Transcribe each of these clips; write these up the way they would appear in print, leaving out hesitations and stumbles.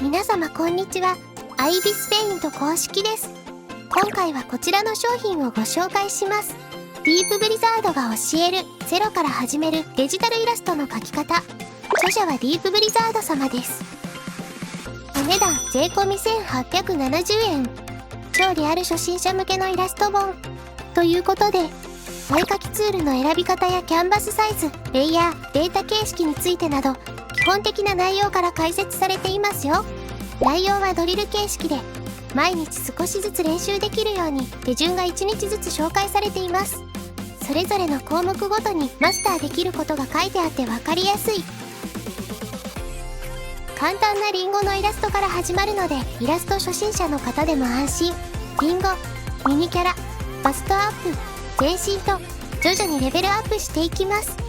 皆様こんにちは。アイビスペイント公式です。今回はこちらの商品をご紹介します。ディープブリザードが教えるゼロから始めるデジタルイラストの描き方。著者はディープブリザード様です。お値段税込1870円。超リアル初心者向けのイラスト本ということで、お絵描きツールの選び方やキャンバスサイズ、レイヤー、データ形式についてなど基本的な内容から解説されていますよ。内容はドリル形式で、毎日少しずつ練習できるように手順が1日ずつ紹介されています。それぞれの項目ごとにマスターできることが書いてあって分かりやすい。簡単なリンゴのイラストから始まるので、イラスト初心者の方でも安心。リンゴ、ミニキャラ、バストアップ、全身と徐々にレベルアップしていきます。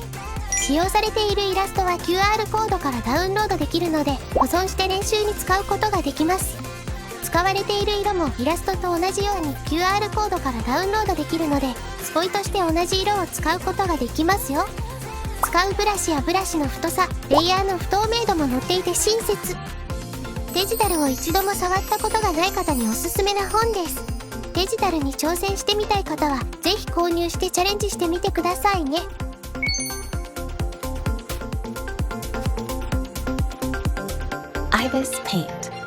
使用されているイラストは QR コードからダウンロードできるので、保存して練習に使うことができます。使われている色もイラストと同じように QR コードからダウンロードできるので、スポイとして同じ色を使うことができますよ。使うブラシやブラシの太さ、レイヤーの不透明度も載っていて親切。デジタルを一度も触ったことがない方におすすめな本です。デジタルに挑戦してみたい方はぜひ購入してチャレンジしてみてくださいね。Ibis Paint